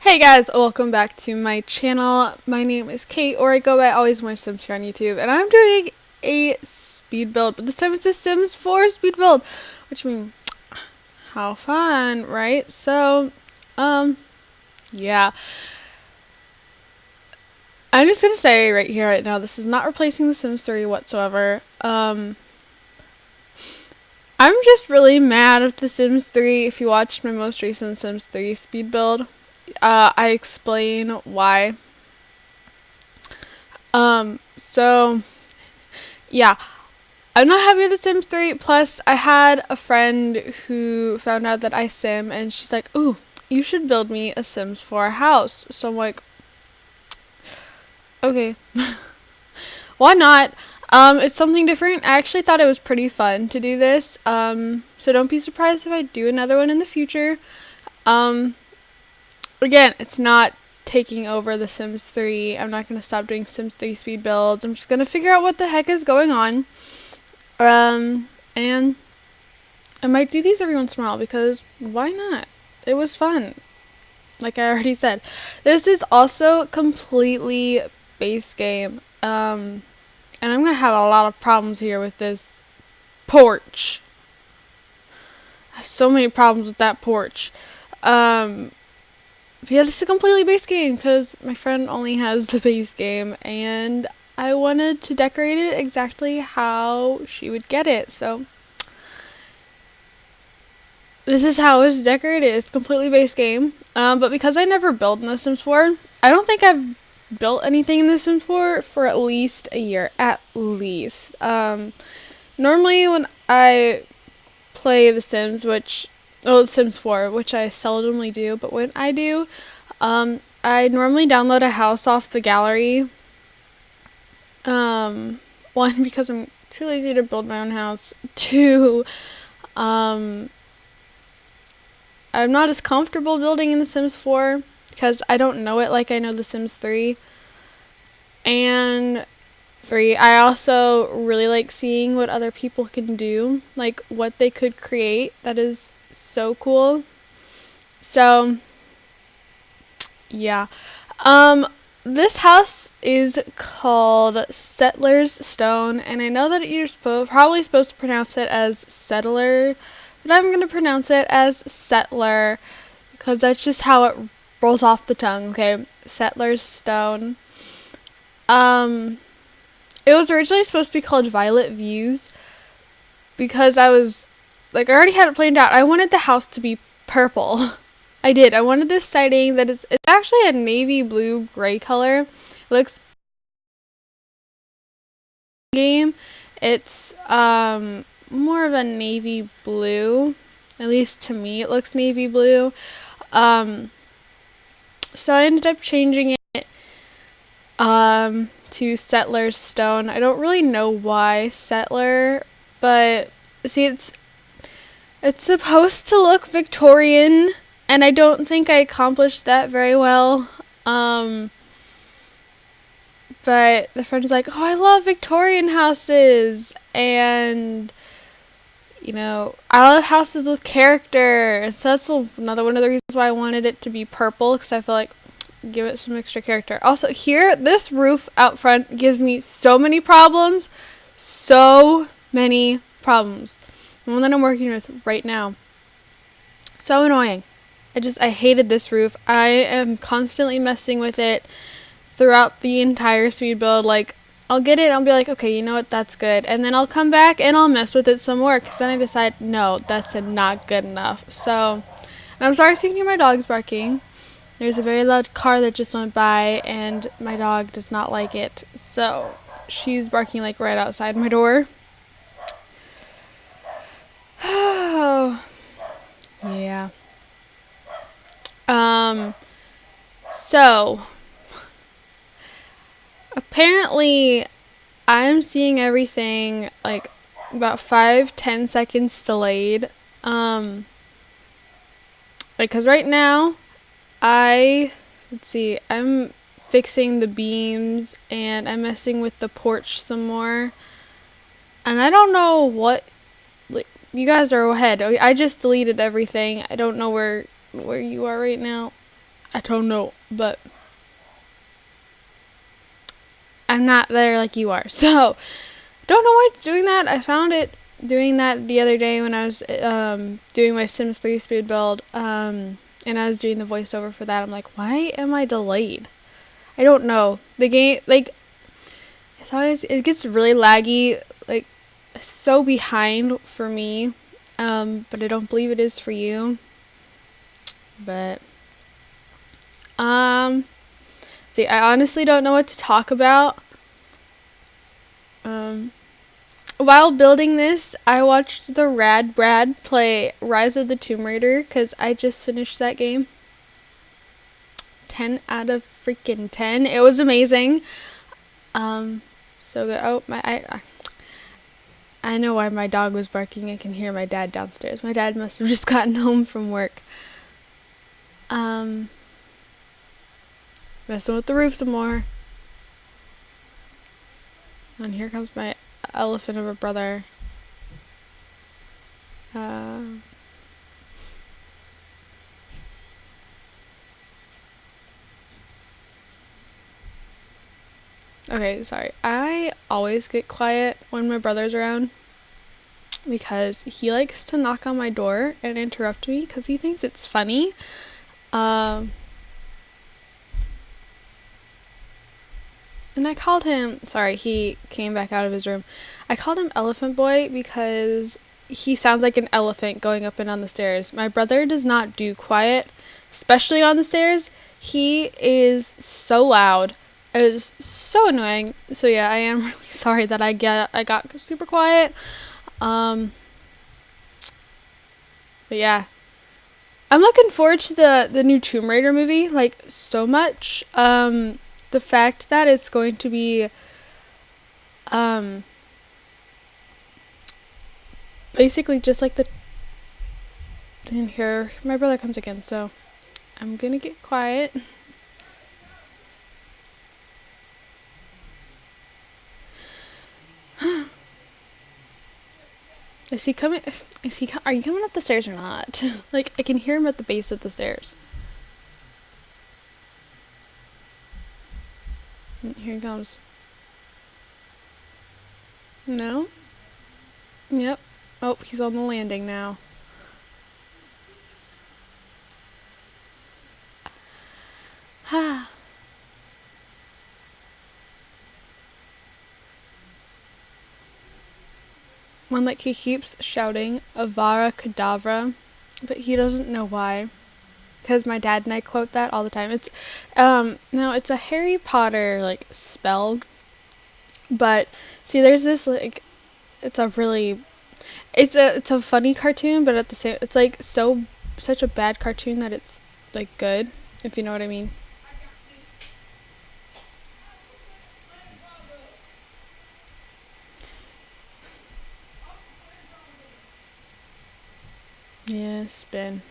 Hey guys, welcome back to my channel. My name is Kate, or I go by AlwaysMoreSims here on YouTube, and I'm doing a speed build, but this time it's a Sims 4 speed build, which means, how fun, right? So, yeah. I'm just gonna say right here, right now, this is not replacing The Sims 3 whatsoever. I'm just really mad at The Sims 3. If you watched my most recent Sims 3 speed build, I explain why. So yeah, I'm not happy with The Sims 3. Plus, I had a friend who found out that I sim, and she's like, "Ooh, you should build me a Sims 4 house." So I'm like, okay, why not? It's something different. I actually thought it was pretty fun to do this. So don't be surprised if I do another one in the future. Um, Again, it's not taking over The Sims 3. I'm not going to stop doing Sims 3 speed builds. I'm just going to figure out what the heck is going on. And I might do these every once in a while because why not? It was fun. Like I already said. This is also completely base game. And I'm going to have a lot of problems here with this porch. I have so many problems with that porch. Yeah, this is a completely base game because my friend only has the base game, and I wanted to decorate it exactly how she would get it. So this is how it's decorated. It's completely base game. But because I never built in The Sims 4, I don't think I've built anything in The Sims 4 for at least a year. At least. Normally when I play The Sims, The Sims 4, which I seldomly do, but when I do, I normally download a house off the gallery. One, because I'm too lazy to build my own house. Two, I'm not as comfortable building in The Sims 4 because I don't know it like I know The Sims 3. And 3, I also really like seeing what other people can do, like what they could create. That is so cool. So, yeah. This house is called Settler's Stone, and I know that you're probably supposed to pronounce it as settler, but I'm going to pronounce it as settler because that's just how it rolls off the tongue, okay? Settler's Stone. It was originally supposed to be called Violet Views because I already had it planned out. I wanted the house to be purple. I did. I wanted this siding that it's actually a navy blue gray color. It looks game. It's more of a navy blue. At least to me it looks navy blue. So I ended up changing it to Settler's Stone. I don't really know why settler, but see it's supposed to look Victorian, and I don't think I accomplished that very well. But the friend's like, "Oh, I love Victorian houses, and I love houses with character." And so that's another one of the reasons why I wanted it to be purple, because I feel like give it some extra character. Also, here, this roof out front gives me so many problems. So many problems. The one that I'm working with right now. So annoying. I hated this roof. I am constantly messing with it throughout the entire speed build. Like, I'll get it and I'll be like, okay, you know what, that's good. And then I'll come back and I'll mess with it some more because then I decide, no, that's not good enough. So, and I'm sorry if you can hear my dog's barking. There's a very loud car that just went by and my dog does not like it. So, she's barking like right outside my door. Oh, yeah. So apparently I'm seeing everything like about 5-10 seconds delayed. Cause right now let's see, I'm fixing the beams and I'm messing with the porch some more. And I don't know what, like, you guys are ahead. I just deleted everything. I don't know where you are right now. I don't know, but I'm not there like you are. So, don't know why it's doing that. I found it doing that the other day when I was doing my Sims 3 speed build, and I was doing the voiceover for that. I'm like, why am I delayed? I don't know. The game, like, it gets really laggy, like, so behind for me, but I don't believe it is for you. But, see, I honestly don't know what to talk about. While building this, I watched the Rad Brad play Rise of the Tomb Raider because I just finished that game. 10 out of freaking 10. It was amazing. So good. Oh, I know why my dog was barking. I can hear my dad downstairs. My dad must have just gotten home from work. Messing with the roof some more. And here comes my elephant of a brother. Okay, sorry. I always get quiet when my brother's around because he likes to knock on my door and interrupt me because he thinks it's funny. And I called him, sorry, he came back out of his room. I called him Elephant Boy because he sounds like an elephant going up and down the stairs. My brother does not do quiet, especially on the stairs. He is so loud. It is so annoying. So yeah, I am really sorry that I got super quiet. But yeah. I'm looking forward to the new Tomb Raider movie, like, so much. The fact that it's going to be basically just like the, and here my brother comes again, so I'm gonna get quiet. Is he coming? Are you coming up the stairs or not? Like, I can hear him at the base of the stairs. Here he comes. No? Yep. Oh, he's on the landing now. Ha. One, like, he keeps shouting Avara Kedavra, but he doesn't know why. Because my dad and I quote that all the time. It's, no, it's a Harry Potter, like, spell. But, see, there's this, like, it's a funny cartoon, but at the same, it's, like, such a bad cartoon that it's, like, good, if you know what I mean. Yeah, spin.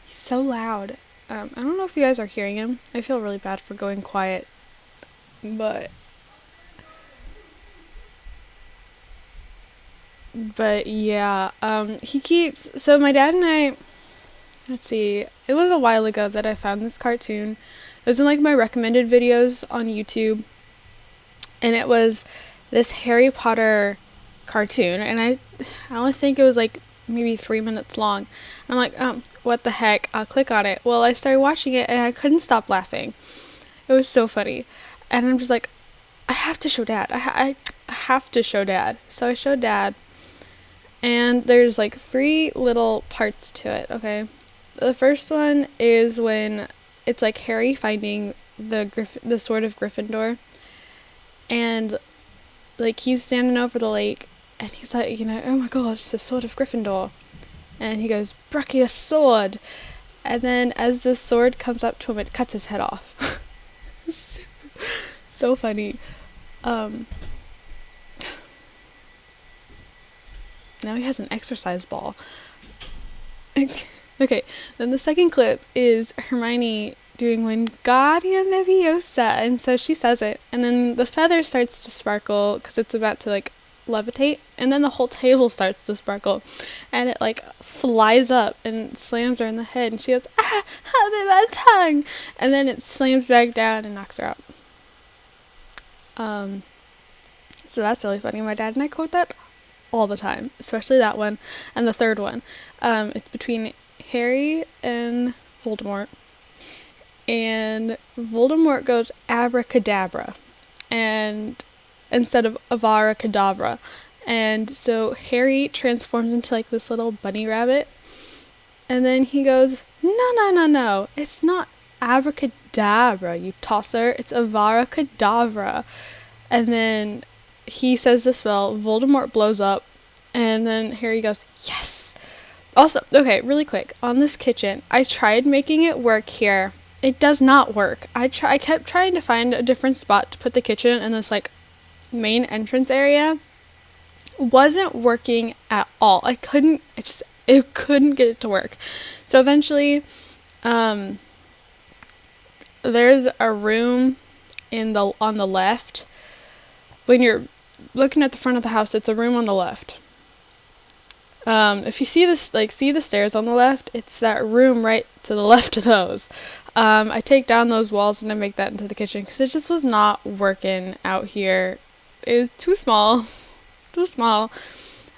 He's so loud. I don't know if you guys are hearing him. I feel really bad for going quiet. But yeah, so my dad and I, let's see, it was a while ago that I found this cartoon. It was in, like, my recommended videos on YouTube. And it was this Harry Potter cartoon. And I only think it was, like, maybe 3 minutes long. And I'm like, what the heck? I'll click on it. Well, I started watching it and I couldn't stop laughing. It was so funny. And I'm just like, I have to show Dad. I have to show Dad. So I showed Dad. And there's, like, 3 little parts to it, okay? The first one is when it's, like, Harry finding the sword of Gryffindor. And, like, he's standing over the lake. And he's like, oh my god, it's the sword of Gryffindor. And he goes, Brachio's sword. And then as the sword comes up to him, it cuts his head off. So funny. Now he has an exercise ball. Okay, then the second clip is Hermione doing Wingardium Leviosa, and so she says it, and then the feather starts to sparkle because it's about to, like, levitate, and then the whole table starts to sparkle, and it like flies up and slams her in the head, and she goes, ah, how did my tongue? And then it slams back down and knocks her out. So that's really funny. My dad and I quote that all the time, especially that one and the third one. It's between Harry and Voldemort, and Voldemort goes abracadabra, and instead of Avada Kedavra, and so Harry transforms into like this little bunny rabbit, and then he goes, no, it's not abracadabra, you tosser, it's Avada Kedavra. And then he says the spell, Voldemort blows up, and then Harry goes, yes. Also, okay, really quick, on this kitchen, I tried making it work here. It does not work. I kept trying to find a different spot to put the kitchen in this like main entrance area. Wasn't working at all. It couldn't get it to work. So eventually, there's a room on the left. When you're looking at the front of the house, it's a room on the left. If you see the stairs on the left, it's that room right to the left of those. I take down those walls and I make that into the kitchen because it just was not working out here. It was too small,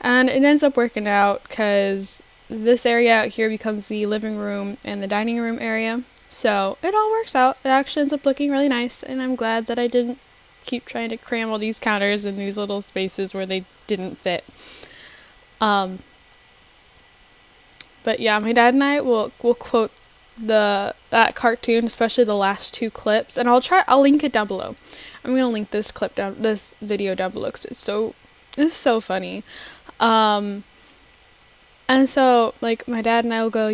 and it ends up working out because this area out here becomes the living room and the dining room area. So it all works out. It actually ends up looking really nice, and I'm glad that I didn't keep trying to cram all these counters in these little spaces where they didn't fit. But yeah, my dad and I will quote that cartoon, especially the last two clips, and I'll link it down below. I'm gonna link this video down below because it's so funny. And so like my dad and I will go,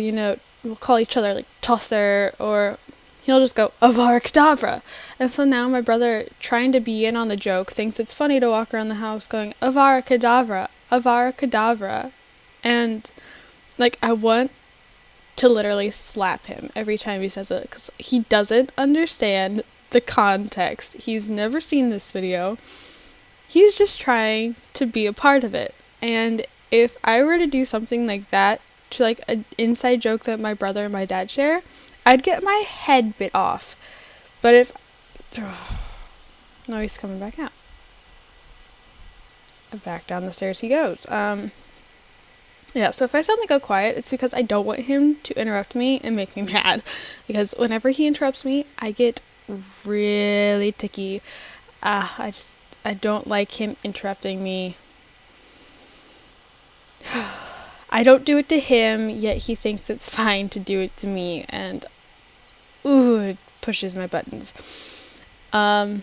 we'll call each other like tosser, or he'll just go Avada Kedavra. And so now my brother, trying to be in on the joke, thinks it's funny to walk around the house going Avada Kedavra, Avada Kedavra. And like I want to literally slap him every time he says it because he doesn't understand the context. He's never seen this video. He's just trying to be a part of it. And if I were to do something like that to like an inside joke that my brother and my dad share, I'd get my head bit off. But if no, he's coming back out. Back down the stairs he goes. Yeah, so if I suddenly go quiet, it's because I don't want him to interrupt me and make me mad. Because whenever he interrupts me, I get really ticky. I don't like him interrupting me. I don't do it to him, yet he thinks it's fine to do it to me, and it pushes my buttons. I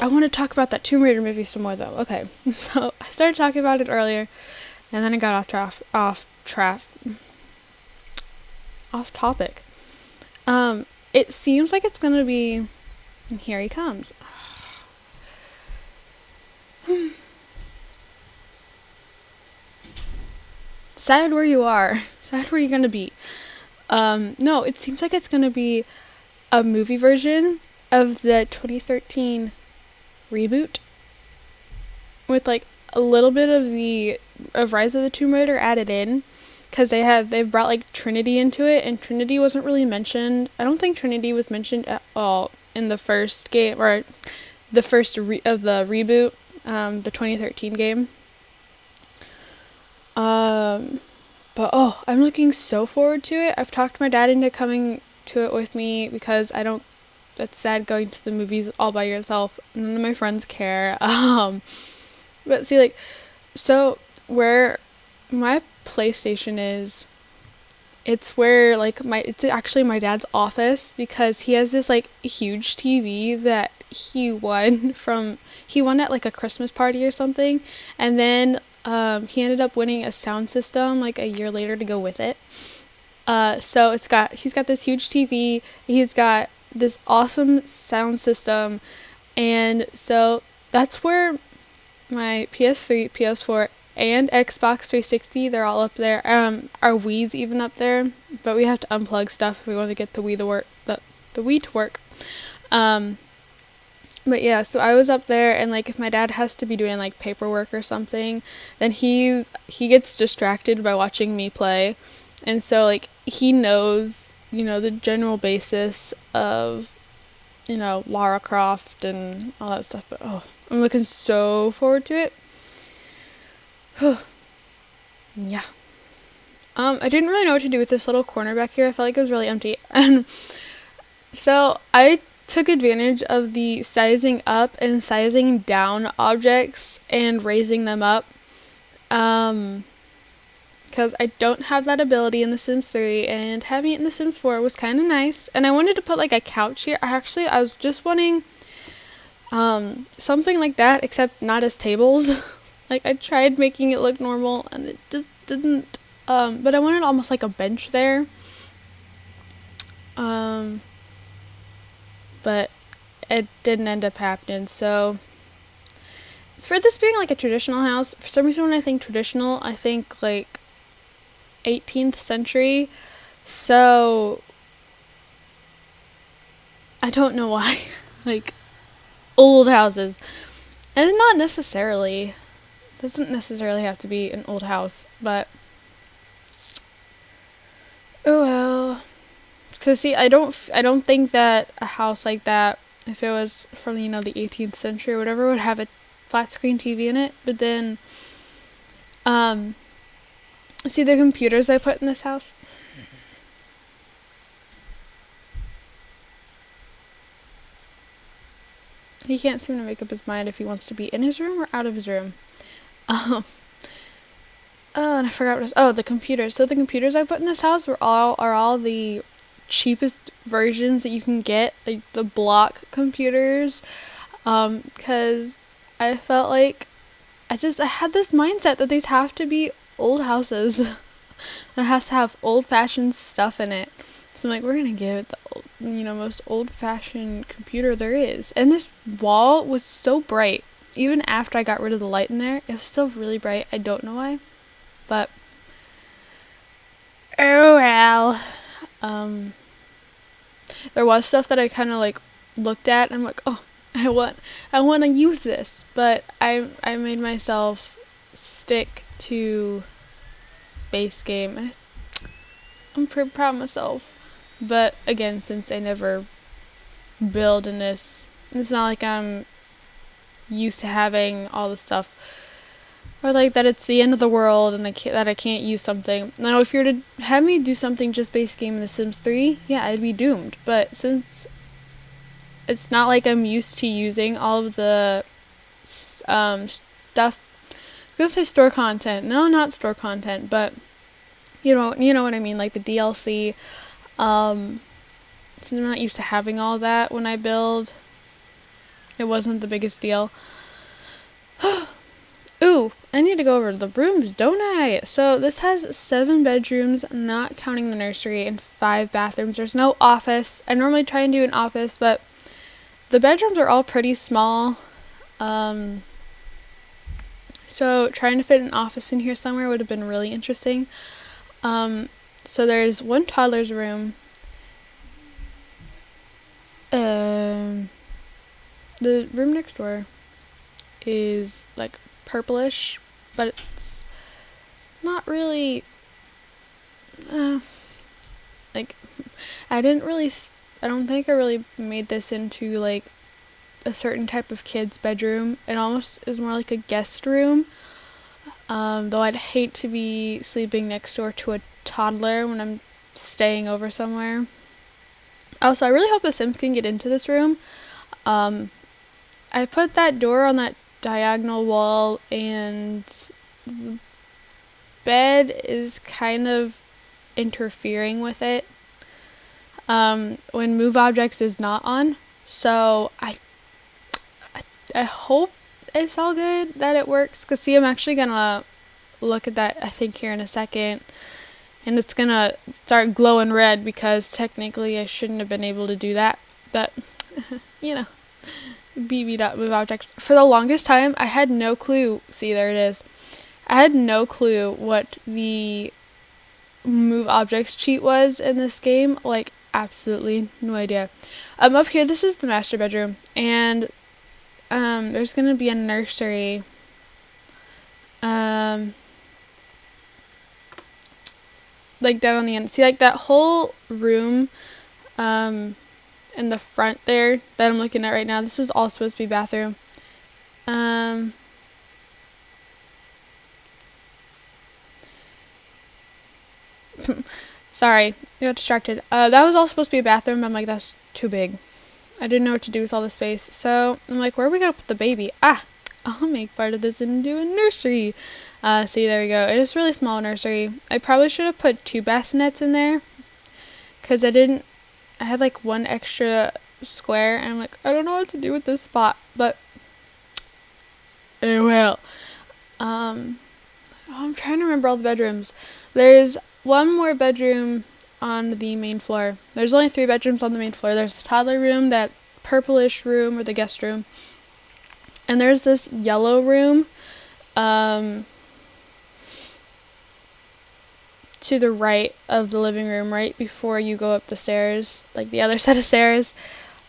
want to talk about that Tomb Raider movie some more though. Okay, so I started talking about it earlier, and then I got off topic. It seems like it's gonna be, and here he comes. Sad where you are. Sad where you're gonna be. No, it seems like it's gonna be a movie version of the 2013 reboot with like a little bit of Rise of the Tomb Raider added in, because they've brought like Trinity into it, and Trinity wasn't really mentioned. I don't think Trinity was mentioned at all in the first game, or the first of the reboot, the 2013 game. But I'm looking so forward to it. I've talked my dad into coming to it with me because it's sad going to the movies all by yourself. None of my friends care. But see, like, so where my PlayStation is, it's where like it's actually my dad's office, because he has this like huge TV that he won at like a Christmas party or something, and then he ended up winning a sound system like a year later to go with it. So he's got this huge TV, he's got this awesome sound system, and so that's where my PS3, PS4, and Xbox 360, they're all up there. Our Wii's even up there, but we have to unplug stuff if we want to get the Wii to work. The Wii to work. But yeah, so I was up there, and like if my dad has to be doing like paperwork or something, then he gets distracted by watching me play. And so like he knows, the general basis of, Lara Croft and all that stuff. But oh, I'm looking so forward to it. Yeah. I didn't really know what to do with this little corner back here. I felt like it was really empty. And so I took advantage of the sizing up and sizing down objects and raising them up. Because I don't have that ability in The Sims 3, and having it in The Sims 4 was kind of nice. And I wanted to put like a couch here. I was just wanting something like that, except not as tables. Like I tried making it look normal, and it just didn't. But I wanted almost like a bench there. But it didn't end up happening. So for this being like a traditional house, for some reason when I think traditional, I think like 18th century. So I don't know why. Like old houses. And not necessarily. Doesn't necessarily have to be an old house, but oh well. So see, I don't think that a house like that, if it was from the 18th century or whatever, would have a flat screen TV in it. But then, see the computers I put in this house. He can't seem to make up his mind if he wants to be in his room or out of his room. Oh, and I forgot what it was. Oh, the computers. So the computers I put in this house are all the cheapest versions that you can get, like the block computers. Because I felt like I had this mindset that these have to be old houses. That has to have old-fashioned stuff in it. So I'm like, we're gonna give it the most old-fashioned computer there is. And this wall was so bright. Even after I got rid of the light in there, it was still really bright. I don't know why, but oh well. There was stuff that I kind of like looked at and I'm like, oh, I want to use this, but I made myself stick to base game, and I'm pretty proud of myself. But again, since I never build in this, it's not like I'm used to having all the stuff, or like that it's the end of the world and that I can't use something. Now, if you were to have me do something just base game in The Sims 3, yeah, I'd be doomed. But since it's not like I'm used to using all of the stuff, I was gonna say store content. No, not store content, but you know what I mean, like the DLC. Since I'm not used to having all that when I build, it wasn't the biggest deal. Ooh, I need to go over the rooms, don't I? So this has 7 bedrooms, not counting the nursery, and 5 bathrooms. There's no office. I normally try and do an office, but the bedrooms are all pretty small. So trying to fit an office in here somewhere would have been really interesting. So there's one toddler's room. The room next door is like purplish, but it's not really like I don't think I really made this into like a certain type of kid's bedroom. It almost is more like a guest room, though I'd hate to be sleeping next door to a toddler when I'm staying over somewhere. Also, I really hope the Sims can get into this room. I put that door on that diagonal wall, and the bed is kind of interfering with it when move objects is not on. So I hope it's all good, that it works. Because see, I'm actually gonna look at that, I think, here in a second, and it's gonna start glowing red because technically I shouldn't have been able to do that, but BB.move objects. For the longest time, I had no clue. See, there it is. I had no clue what the move objects cheat was in this game. Like, absolutely no idea. Up here, this is the master bedroom, and there's gonna be a nursery. Like down on the end. See, like that whole room, in the front there that I'm looking at right now. This is all supposed to be bathroom. Sorry, I got distracted. That was all supposed to be a bathroom. I'm like, that's too big. I didn't know what to do with all the space. So I'm like, where are we gonna put the baby? I'll make part of this into a nursery. See, there we go. It is really small nursery. I probably should have put 2 bassinets in there, because I had like 1 extra square, and I'm like, I don't know what to do with this spot, but oh well. I'm trying to remember all the bedrooms. There's 1 more bedroom on the main floor. There's only 3 bedrooms on the main floor. There's the toddler room, that purplish room, or the guest room, and there's this yellow room to the right of the living room, right before you go up the stairs, like the other set of stairs,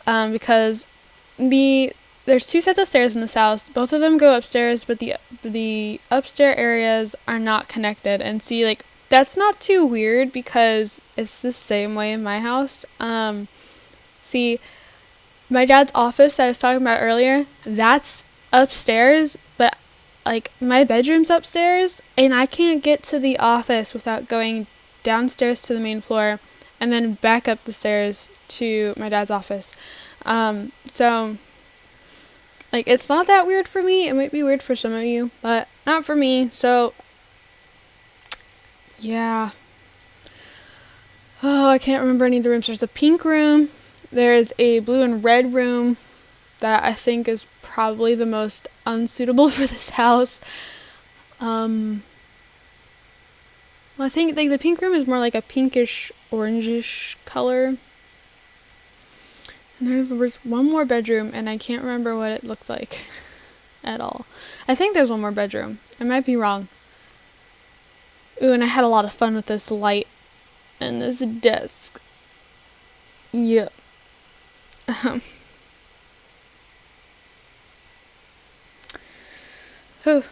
because there's 2 sets of stairs in this house. Both of them go upstairs, but the upstairs areas are not connected. And see, like, that's not too weird because it's the same way in my house. See, my dad's office that I was talking about earlier, that's upstairs, but like my bedroom's upstairs, and I can't get to the office without going downstairs to the main floor and then back up the stairs to my dad's office. So like, it's not that weird for me. It might be weird for some of you, but not for me. So yeah. Oh, I can't remember any of the rooms. There's a pink room. There's a blue and red room that I think is probably the most unsuitable for this house. Well, I think like the pink room is more like a pinkish, orangish color. And there's 1 more bedroom, and I can't remember what it looks like at all. I think there's 1 more bedroom. I might be wrong. Ooh, and I had a lot of fun with this light and this desk. Yep. Whew.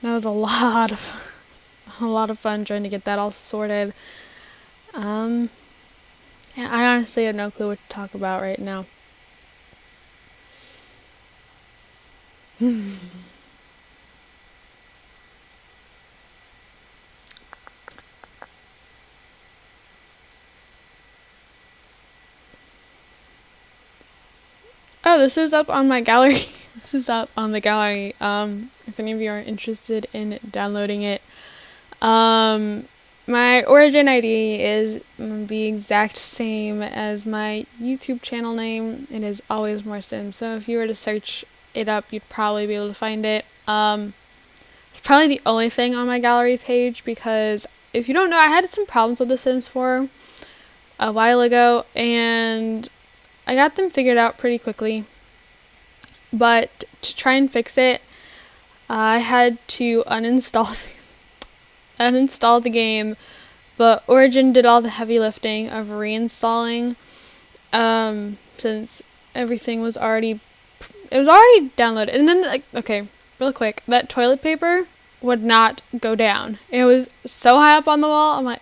That was a lot of fun trying to get that all sorted. Yeah, I honestly have no clue what to talk about right now. Oh, this is up on my gallery. This is up on the gallery. If any of you are interested in downloading it. My origin ID is the exact same as my YouTube channel name. It is AlwaysMoreSims. So if you were to search it up, you'd probably be able to find it. It's probably the only thing on my gallery page, because if you don't know, I had some problems with The Sims 4 a while ago, and I got them figured out pretty quickly. But to try and fix it, I had to uninstall the game, but Origin did all the heavy lifting of reinstalling, since everything was already downloaded. And then, like, okay, real quick, that toilet paper would not go down. It was so high up on the wall. I'm like,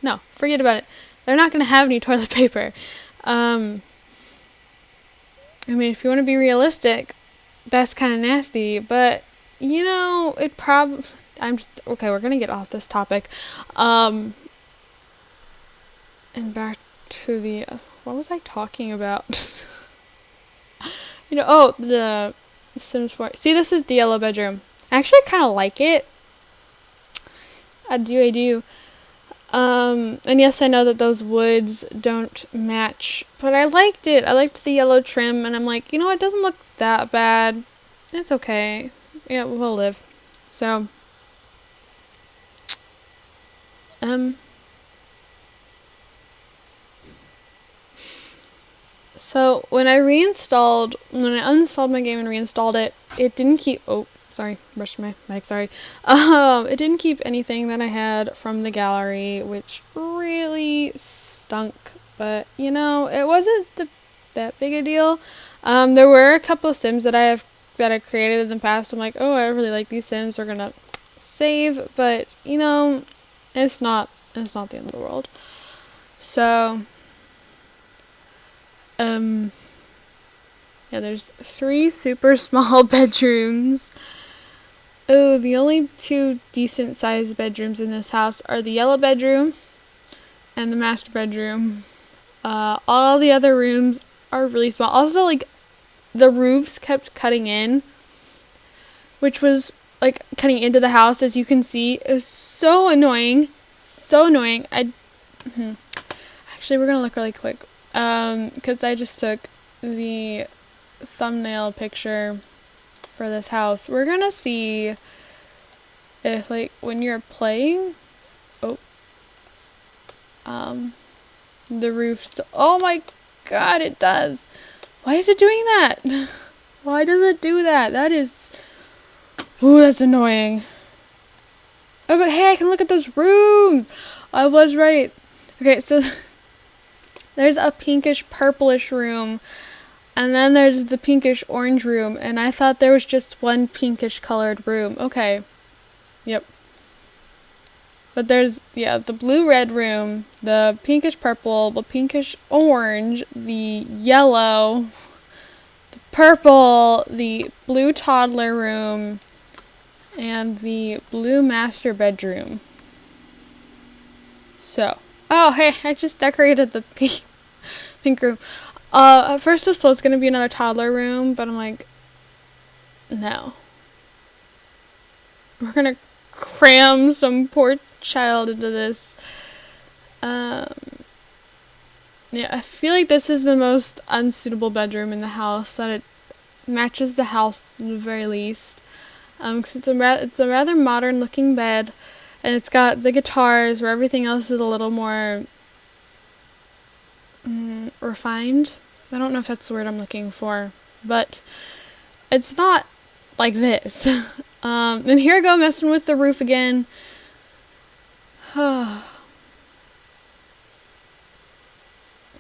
no, forget about it. They're not going to have any toilet paper. I mean, if you want to be realistic, that's kind of nasty, but you know, okay, we're going to get off this topic. And back to what was I talking about? The Sims 4. See, this is the yellow bedroom. I actually kind of like it. I do. And yes, I know that those woods don't match, but I liked it. I liked the yellow trim, and I'm like, it doesn't look that bad. It's okay. Yeah, we'll live. So, so when I uninstalled my game and reinstalled it, it didn't keep, brushed my mic, sorry. It didn't keep anything that I had from the gallery, which really stunk, but, it wasn't that big a deal. There were a couple of Sims that I have that I created in the past. I'm like, oh, I really like these Sims. We're gonna save, but you know, it's not the end of the world. So, yeah, there's 3 super small bedrooms. Oh, the only 2 decent sized bedrooms in this house are the yellow bedroom and the master bedroom. All the other rooms are really small. Also, like, the roofs kept cutting in, which was like cutting into the house, as you can see. It was so annoying. So annoying. Actually, we're gonna look really quick. Because I just took the thumbnail picture for this house. We're gonna see if, like, when you're playing, the roofs. Oh my god, it does. Why is it doing that? Why does it do that? That is, ooh, that's annoying. Oh, but hey, I can look at those rooms. I was right. Okay, so there's a pinkish purplish room, and then there's the pinkish orange room, and I thought there was just one pinkish colored room. Okay. Yep. But there's, yeah, the blue-red room, the pinkish purple, the pinkish orange, the yellow, the purple, the blue toddler room, and the blue master bedroom. So, oh, hey, I just decorated the pink room. At first this was going to be another toddler room, but I'm like, no. We're going to cram some poor child into this. Yeah, I feel like this is the most unsuitable bedroom in the house, that it matches the house at the very least. 'Cause it's a rather modern looking bed, and it's got the guitars where everything else is a little more refined. I don't know if that's the word I'm looking for, but it's not like this. And here I go messing with the roof again.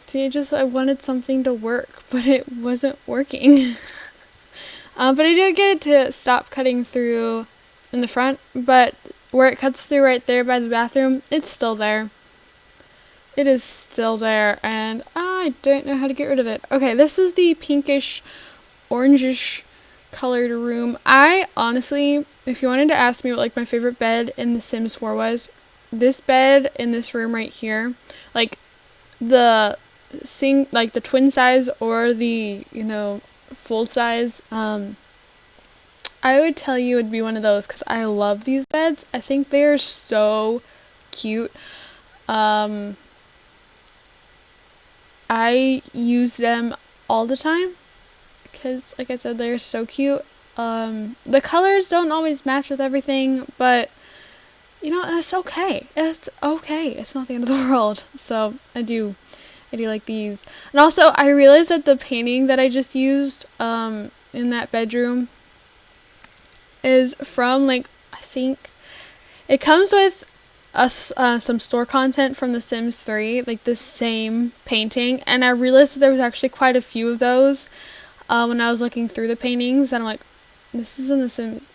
See, I wanted something to work, but it wasn't working. But I did get it to stop cutting through in the front, but where it cuts through right there by the bathroom, it's still there. It is still there, and I don't know how to get rid of it. Okay, this is the pinkish, orangish colored room. I honestly, if you wanted to ask me what, like, my favorite bed in The Sims 4 was, this bed in this room right here, like, the twin size or the, full size, I would tell you it'd be one of those, because I love these beds. I think they are so cute. I use them all the time because, like I said, they're so cute. The colors don't always match with everything, but it's okay. It's okay. It's not the end of the world. So I do like these. And also, I realized that the painting that I just used in that bedroom is from, like, I think it comes with some store content from The Sims 3, like the same painting, and I realized that there was actually quite a few of those when I was looking through the paintings, and I'm like, this is in The Sims.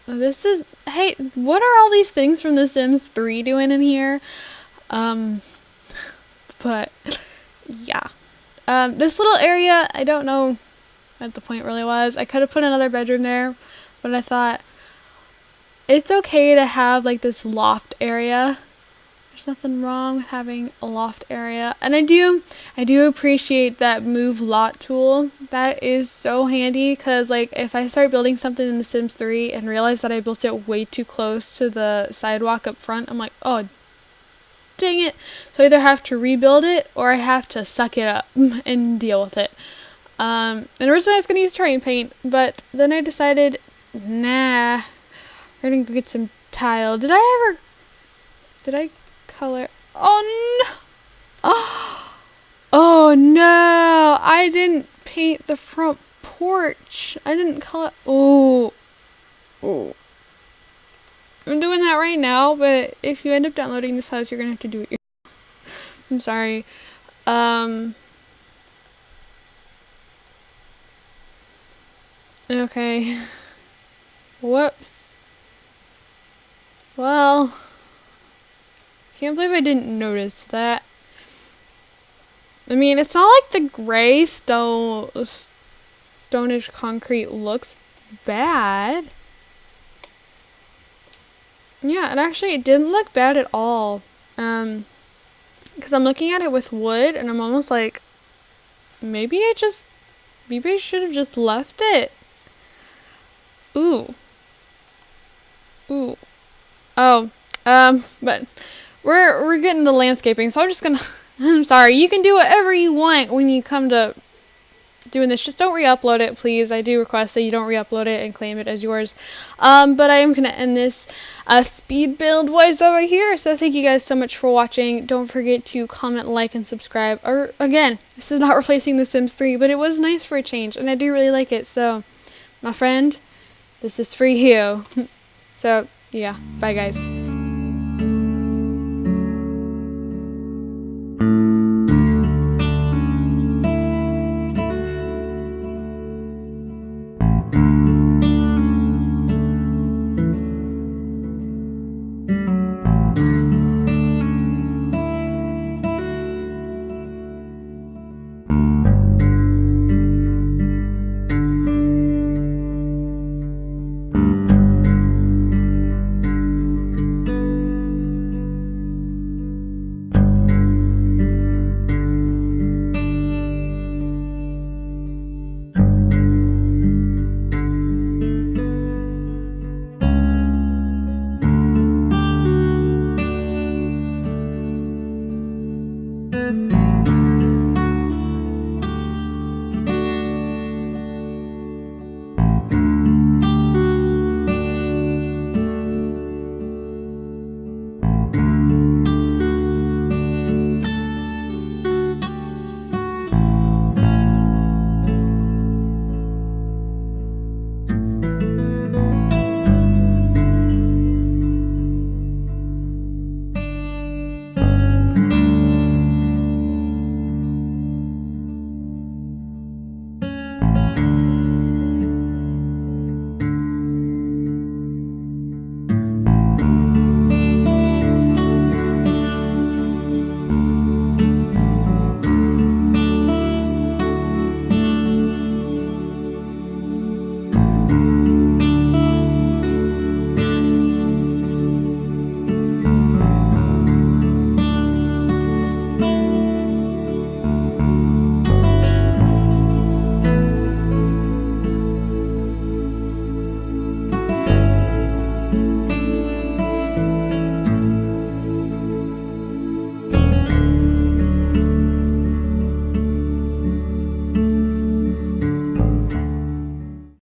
Hey, what are all these things from The Sims 3 doing in here? But yeah, this little area, I don't know what the point really was. I could have put another bedroom there, but I thought it's okay to have, like, this loft area. There's nothing wrong with having a loft area. And I do appreciate that move lot tool. That is so handy, because, like, if I start building something in The Sims 3 and realize that I built it way too close to the sidewalk up front, I'm like, oh, dang it. So I either have to rebuild it or I have to suck it up and deal with it. And originally I was going to use terrain paint, but then I decided, nah, we're going to go get some tile. Did I color? Oh no! Oh no! I didn't paint the front porch. I didn't color. Oh. I'm doing that right now, but if you end up downloading this house, you're gonna have to do it yourself. I'm sorry. Okay. Whoops. Well, can't believe I didn't notice that. I mean, it's not like the gray stonish concrete looks bad. Yeah, and actually it didn't look bad at all. Because I'm looking at it with wood, and I'm almost like, maybe I should have just left it. Ooh. Ooh. Oh. But we're getting the landscaping, so I'm just gonna I'm sorry. You can do whatever you want when you come to doing this. Just don't re-upload it, please. I do request that you don't re-upload it and claim it as yours. But I am gonna end this speed build voiceover here. So thank you guys so much for watching. Don't forget to comment, like, and subscribe. Or again, this is not replacing The Sims 3, but it was nice for a change, and I do really like it. So, my friend, this is for you. So yeah, bye guys.